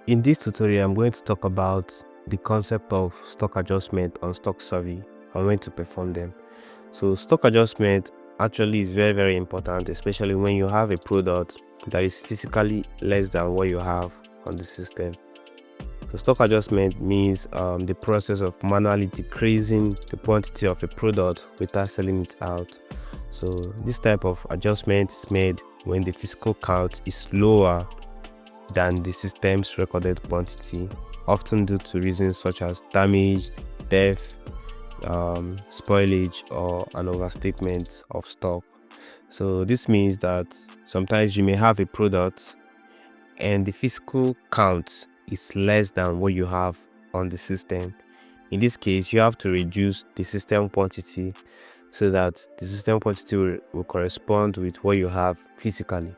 In this tutorial, I'm going to talk about the concept of stock adjustment on stocksavvy and when to perform them. So stock adjustment actually is very important, especially when you have a product that is physically less than what you have on the system. So stock adjustment means the process of manually decreasing the quantity of a product without selling it out. So this type of adjustment is made when the physical count is lower than the system's recorded quantity, often due to reasons such as damage, theft, spoilage, or an overstatement of stock. So this means that sometimes you may have a product and the physical count is less than what you have on the system. In this case, you have to reduce the system quantity so that the system quantity will correspond with what you have physically.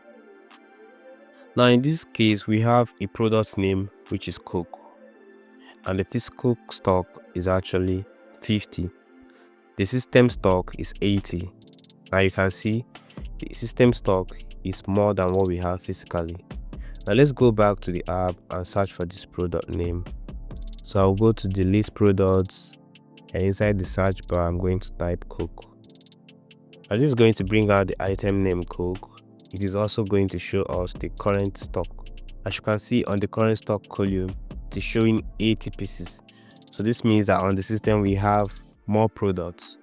Now in this case, we have a product name which is Coke, and the physical stock is actually 50. The system stock is 80. Now you can see the system stock is more than what we have physically. Now let's go back to the app and search for this product name. So I'll go to the list products, and inside the search bar I'm going to type Coke. Now this is going to bring out the item name Coke. It is also going to show us the current stock. As you can see on the current stock column, it is showing 80 pieces. So this means that on the system we have more products.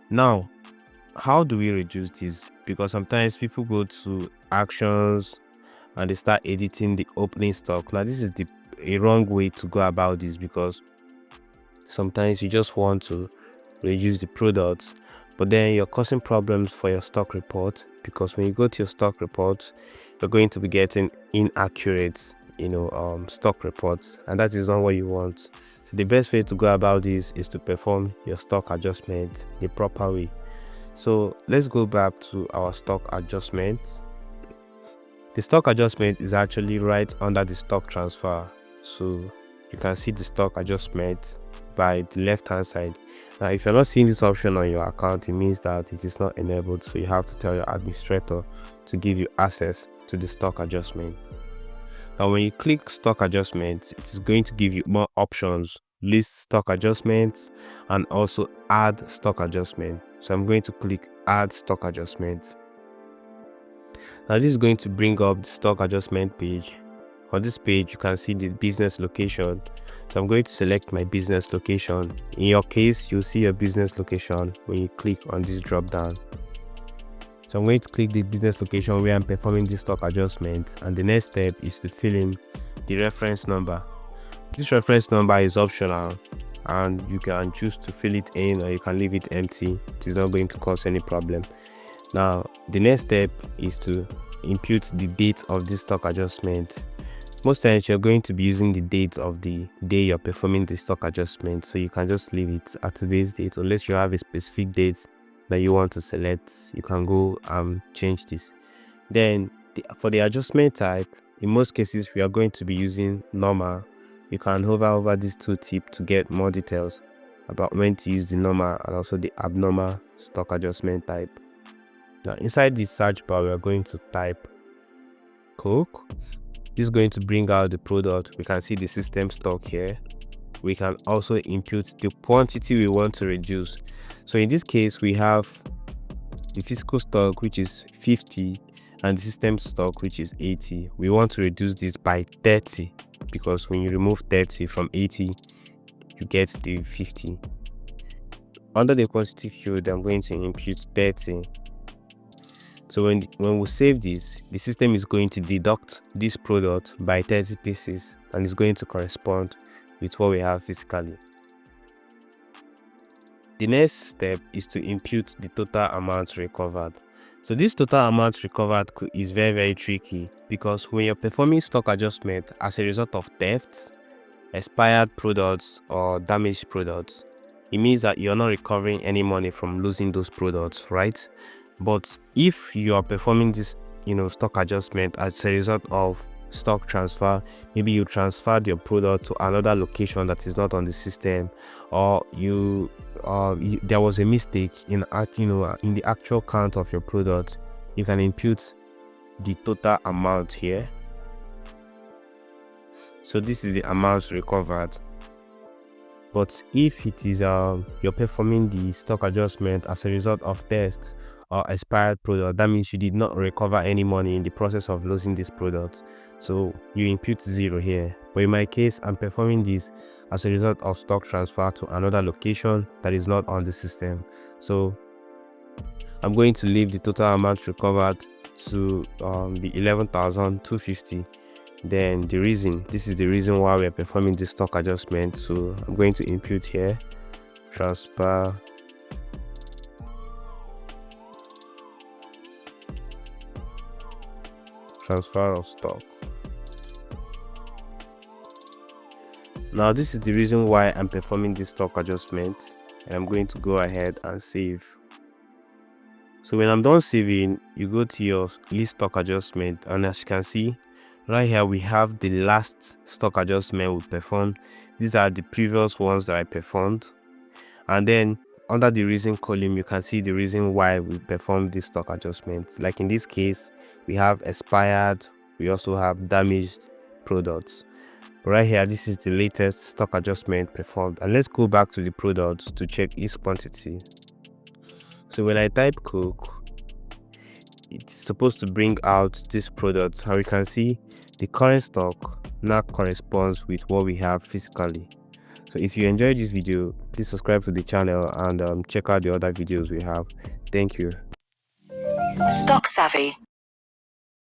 Now, how do we reduce this? Because sometimes people go to actions and they start editing the opening stock. Now this is a wrong way to go about this, because sometimes you just want to reduce the products, but then you're causing problems for your stock report, because when you go to your stock report, you're going to be getting inaccurate stock reports, and that is not what you want. So the best way to go about this is to perform your stock adjustment the proper way. So let's go back to our stock adjustment. The stock adjustment is actually right under the stock transfer, so you can see the stock adjustment by the left hand side. Now if you're not seeing this option on your account, it means that it is not enabled, so you have to tell your administrator to give you access to the stock adjustment. Now when you click stock adjustment, it is going to give you more options: list stock adjustments and also add stock adjustment. So I'm going to click add stock adjustment. Now this is going to bring up the stock adjustment page. On this page, you can see the business location. So I'm going to select my business location. In your case, you'll see your business location when you click on this drop down. So I'm going to click the business location where I'm performing this stock adjustment, and the next step is to fill in the reference number. This reference number is optional, and you can choose to fill it in or you can leave it empty. It is not going to cause any problem. Now the next step is to input the date of this stock adjustment. Most times you're going to be using the date of the day you're performing the stock adjustment, so you can just leave it at today's date, unless you have a specific date that you want to select. You can go and change this. Then for the adjustment type, in most cases we are going to be using normal. You can hover over this tooltip to get more details about when to use the normal and also the abnormal stock adjustment type. Now inside the search bar, we are going to type Coke. This is going to bring out the product. We can see the system stock here. We can also input the quantity we want to reduce. So in this case, we have the physical stock, which is 50, and the system stock, which is 80. We want to reduce this by 30, because when you remove 30 from 80, you get the 50. Under the quantity field, I'm going to input 30. So when we save this, the system is going to deduct this product by 30 pieces, and it's going to correspond with what we have physically. The next step is to input the total amount recovered. So this total amount recovered is very tricky, because when you're performing stock adjustment as a result of theft, expired products or damaged products, it means that you're not recovering any money from losing those products, right? But if you are performing this stock adjustment as a result of stock transfer, maybe you transferred your product to another location that is not on the system, or there was a mistake in the actual count of your product, you can input the total amount here. So this is the amount recovered. But if it is you're performing the stock adjustment as a result of theft or expired product, that means you did not recover any money in the process of losing this product, so you impute 0 here. But in my case, I'm performing this as a result of stock transfer to another location that is not on the system, so I'm going to leave the total amount recovered to be 11,250. Then this is the reason why we're performing the stock adjustment. So I'm going to impute here transfer of stock. Now this is the reason why I'm performing this stock adjustment, and I'm going to go ahead and save. So when I'm done saving, you go to your list stock adjustment, and as you can see right here, we have the last stock adjustment we performed. These are the previous ones that I performed, and then under the reason column you can see the reason why we performed this stock adjustment. Like in this case, we have expired, we also have damaged products. But right here, this is the latest stock adjustment performed, and let's go back to the products to check its quantity. So when I type Coke, it's supposed to bring out this product. How you can see, the current stock now corresponds with what we have physically. So if you enjoyed this video, please subscribe to the channel and check out the other videos we have. Thank you. Stock Savvy.